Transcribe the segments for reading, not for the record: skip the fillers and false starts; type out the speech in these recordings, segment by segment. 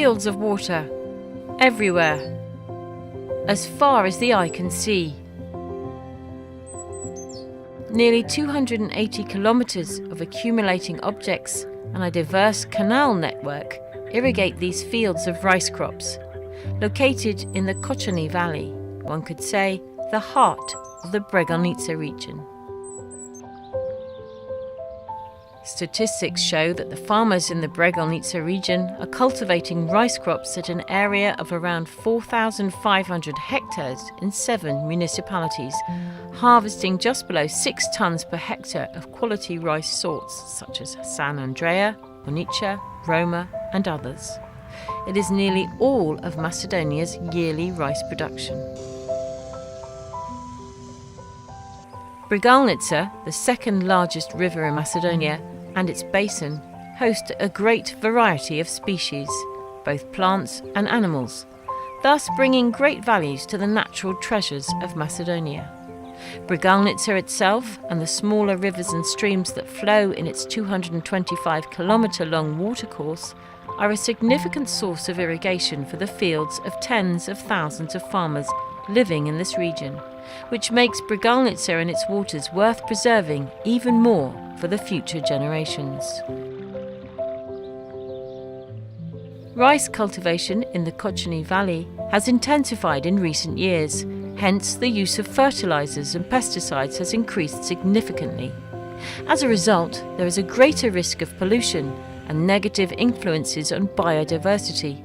fields of water, everywhere, as far as the eye can see. Nearly 280 kilometers of accumulating objects and a diverse canal network irrigate these fields of rice crops, located in the Kochani Valley, one could say the heart of the Bregalnica region. Statistics show that the farmers in the Bregalnica region are cultivating rice crops at an area of around 4,500 hectares in 7 municipalities, harvesting just below 6 tons per hectare of quality rice sorts such as San Andrea, Onicha, Roma and others. It is nearly all of Macedonia's yearly rice production. Bregalnica, the second largest river in Macedonia, and its basin host a great variety of species, both plants and animals, thus bringing great values to the natural treasures of Macedonia. Bregalnica itself and the smaller rivers and streams that flow in its 225-kilometre-long watercourse are a significant source of irrigation for the fields of tens of thousands of farmers living in this region, which makes Bregalnica and its waters worth preserving even more for the future generations. Rice cultivation in the Kochani Valley has intensified in recent years, hence the use of fertilizers and pesticides has increased significantly. As a result, there is a greater risk of pollution and negative influences on biodiversity.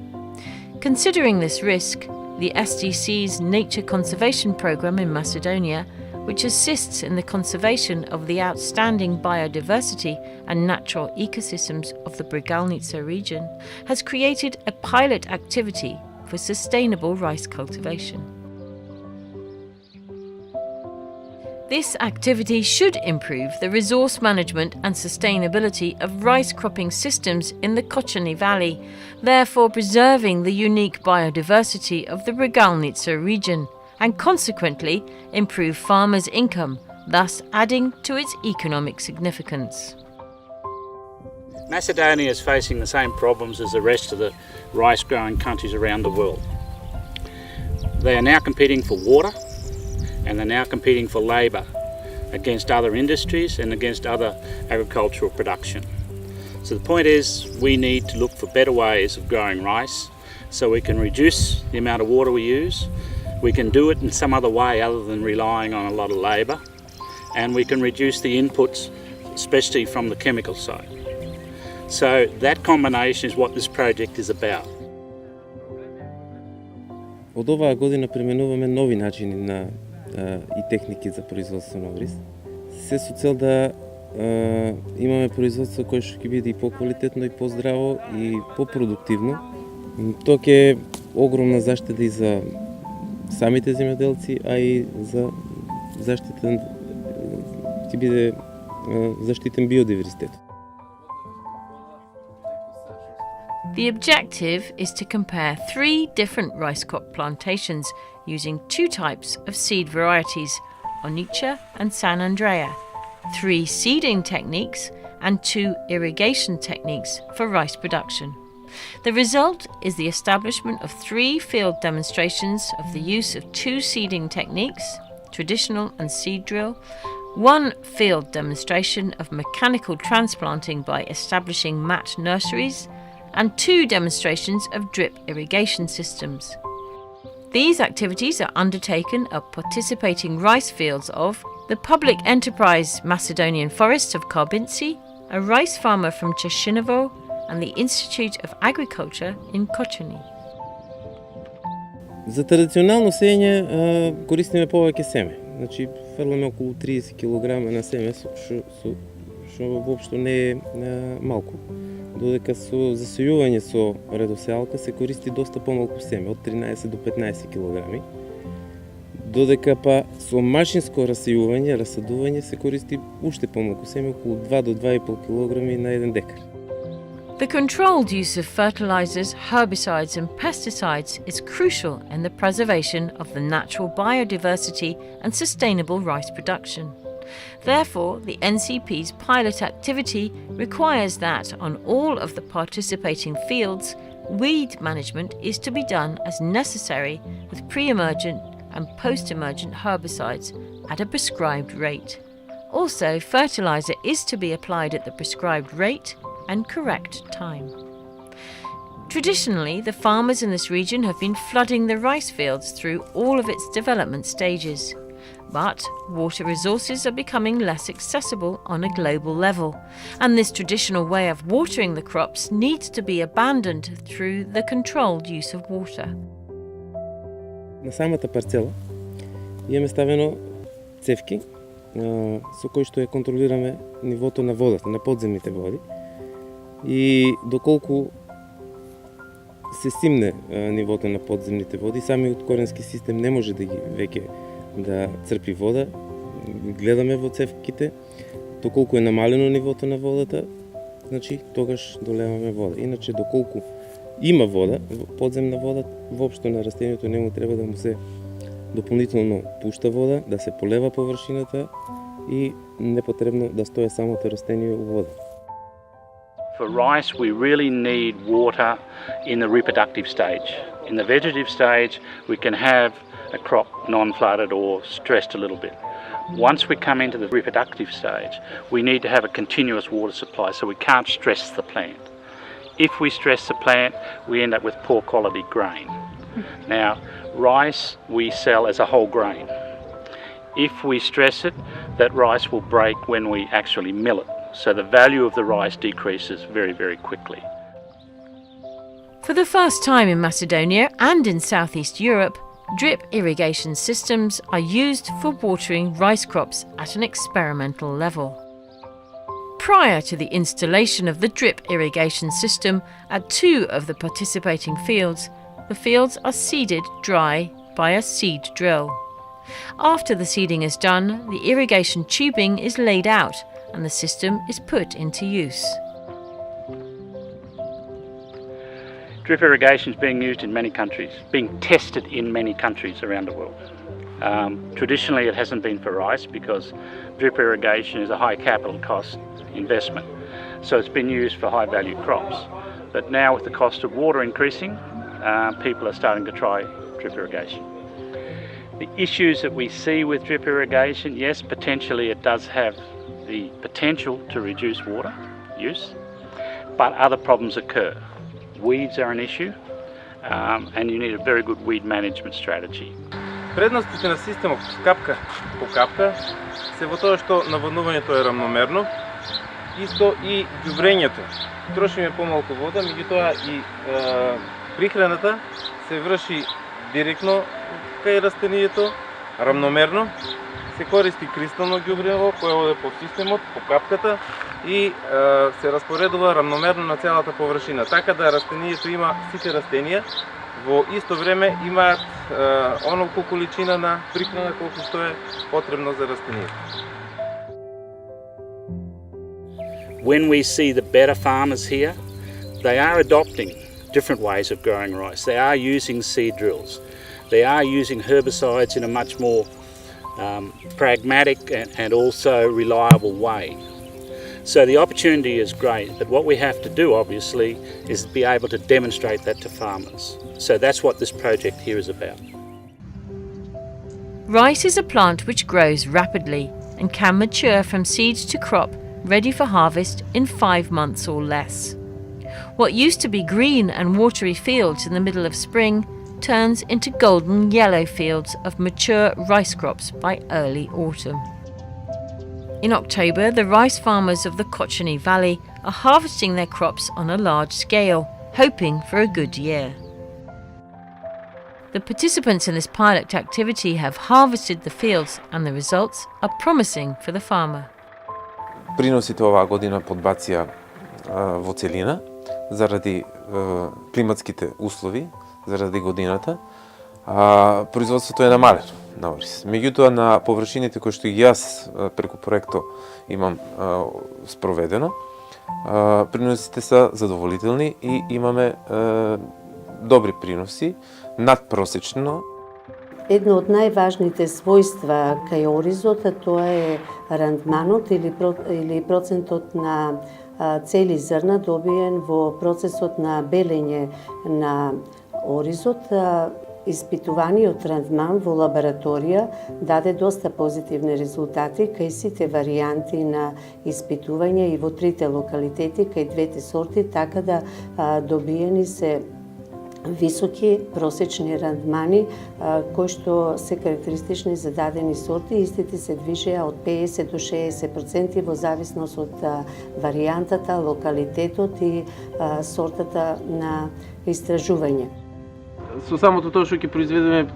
Considering this risk, the SDC's Nature Conservation Programme in Macedonia, which assists in the conservation of the outstanding biodiversity and natural ecosystems of the Bregalnica region, has created a pilot activity for sustainable rice cultivation. This activity should improve the resource management and sustainability of rice cropping systems in the Kochani Valley, therefore preserving the unique biodiversity of the Bregalnica region, and consequently improve farmers' income, thus adding to its economic significance. Macedonia is facing the same problems as the rest of the rice-growing countries around the world. They are now competing for water, and they're now competing for labour against other industries and against other agricultural production. So the point is, we need to look for better ways of growing rice so we can reduce the amount of water we use, we can do it in some other way other than relying on a lot of labour, and we can reduce the inputs, especially from the chemical side. So that combination is what this project is about. Od оваа година применуваме нови начини и техники за производство на ориз. Се со цел да имаме производство кое што ќе биде и по-квалитетно и по-здраво и по-продуктивно. Тоа ќе е огромна заштеда и за самите земјоделци, а и за заштита ќе биде заштитен биодиверзитет. The objective is to compare 3 different rice crop plantations using 2 types of seed varieties, Onicha and San Andrea, 3 seeding techniques and 2 irrigation techniques for rice production. The result is the establishment of 3 field demonstrations of the use of 2 seeding techniques, traditional and seed drill, 1 field demonstration of mechanical transplanting by establishing mat nurseries, and 2 demonstrations of drip irrigation systems. These activities are undertaken at participating rice fields of the public enterprise Macedonian Forests of Karbinci, a rice farmer from Cheshinovo, and the Institute of Agriculture in Kochani. За традиционално сеење користиме повеќе семе. Значи фрламе околу 30 кг на семе, што воопшто не е малку. Додека со засејување со редосеалка се користи доста помалку семе, од 13 до 15 кг. Додека па со машинско расејување, расадување се користи уште помалку семе, околу 2 до 2,5 кг на 1 декар. The controlled use of fertilizers, herbicides and pesticides is crucial in the preservation of the natural biodiversity and sustainable rice production. Therefore, the NCP's pilot activity requires that on all of the participating fields, weed management is to be done as necessary with pre-emergent and post-emergent herbicides at a prescribed rate. Also, fertilizer is to be applied at the prescribed rate and correct time. Traditionally, the farmers in this region have been flooding the rice fields through all of its development stages. But water resources are becoming less accessible on a global level, and this traditional way of watering the crops needs to be abandoned through the controlled use of water. На самата парцела имаме ставено цевки, со кои што ја контролираме нивото на водата, на подземните води. И доколку се стимне нивото на подземните води, самиот коренски систем не може да ги веќе да црпи вода. Гледаме во цевките, доколку е намалено нивото на водата, значи тогаш долеваме вода. Иначе доколку има вода, подземна вода, воопшто на растението не му треба да му се дополнително пушта вода, да се полева површината и непотребно да стои самото растение у вода. For rice, we really need water in the reproductive stage. In the vegetative stage, we can have a crop non-flooded or stressed a little bit. Once we come into the reproductive stage, we need to have a continuous water supply, so we can't stress the plant. If we stress the plant, we end up with poor quality grain. Now, rice we sell as a whole grain. If we stress it, that rice will break when we actually mill it. So the value of the rice decreases very, very quickly. For the first time in Macedonia and in Southeast Europe, drip irrigation systems are used for watering rice crops at an experimental level. Prior to the installation of the drip irrigation system at 2 of the participating fields, the fields are seeded dry by a seed drill. After the seeding is done, the irrigation tubing is laid out and the system is put into use. Drip irrigation is being used in many countries, being tested in many countries around the world. Traditionally it hasn't been for rice because drip irrigation is a high capital cost investment, so it's been used for high value crops. But now with the cost of water increasing, people are starting to try drip irrigation. The issues that we see with drip irrigation, yes, potentially it does have the potential to reduce water use, but other problems occur. Weeds are an issue, and you need a very good weed management strategy. Предностите на системот капка по капка се во тоа што наводнувањето е рамномерно, исто и ѓубрењето. Трошиме помалку вода, меѓутоа и прихраната се врши директно кај растението, рамномерно. Се користи кристално ѓубриво кое оде по системот, по капката и се распоредува рамномерно на целата површина, така да растението има, сите растенија во исто време имаат онолку количина на прихрана колку што е потребно за растението. When we see the better farmers here, they are adopting different ways of growing rice. They are using seed drills. They are using herbicides in a much more pragmatic and also reliable way. So the opportunity is great, but what we have to do obviously is be able to demonstrate that to farmers. So that's what this project here is about. Rice is a plant which grows rapidly and can mature from seeds to crop ready for harvest in 5 months or less. What used to be green and watery fields in the middle of spring turns into golden yellow fields of mature rice crops by early autumn. In October, the rice farmers of the Kochani Valley are harvesting their crops on a large scale, hoping for a good year. The participants in this pilot activity have harvested the fields and the results are promising for the farmer. Приносите оваа година подбација во целина заради климатските услови, заради годината, производството е намалено на ориз. Меѓутоа на површините кои што ги јас преку проекто имам спроведено, приносите се задоволителни и имаме добри приноси, надпросечно. Едно од најважните својства кај оризот, тоа е рандманот или процентот на цели зрна добиен во процесот на белење на оризот. Испитуваниот рандман во лабораторија даде доста позитивни резултати кај сите варијанти на испитување и во трите локалитети кај двете сорти, така да добиени се високи просечни рандмани кои што се карактеристични за дадени сорти. Истите се движеа од 50 до 60% во зависност од варијантата, локалитетот и сортата на истражување. Со самото тоа што ќе произведеме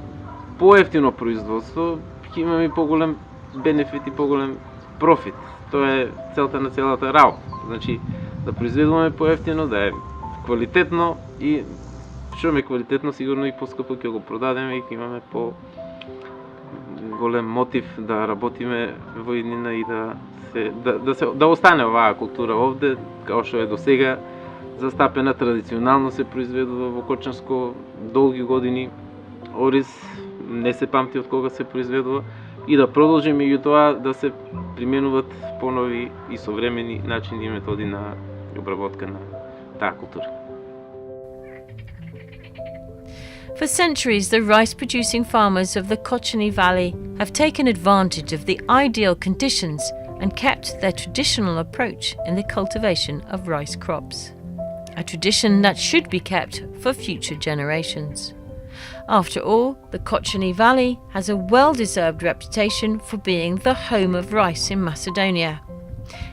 поевтино производство, ќе имаме поголем бенефит и поголем профит. Тоа е целта на целата работа. Значи, да произведуваме поевтино, да е квалитетно и што е квалитетно, сигурно и поскапо ќе го продадеме и ќе имаме голем мотив да работиме во иднина и да остане оваа култура овде, као што е до сега застапена, традиционално се произведува во Кочанско долги години. Ориз не се памти од кога се произведува и да продолжи меѓу тоа да се применуват понови и современи начини и методи на обработка на таа култура. For centuries, the rice-producing farmers of the Kochani Valley have taken advantage of the ideal conditions and kept their traditional approach in the cultivation of rice crops. A tradition that should be kept for future generations. After all, the Kochani Valley has a well-deserved reputation for being the home of rice in Macedonia.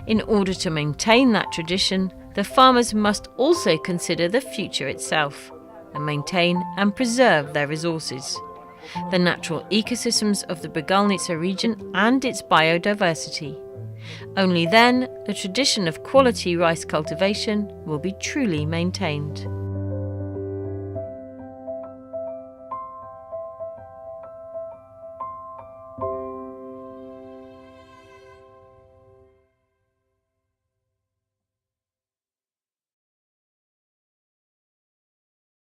In order to maintain that tradition, the farmers must also consider the future itself and maintain and preserve their resources, the natural ecosystems of the Bregalnica region and its biodiversity. Only then the tradition of quality rice cultivation will be truly maintained.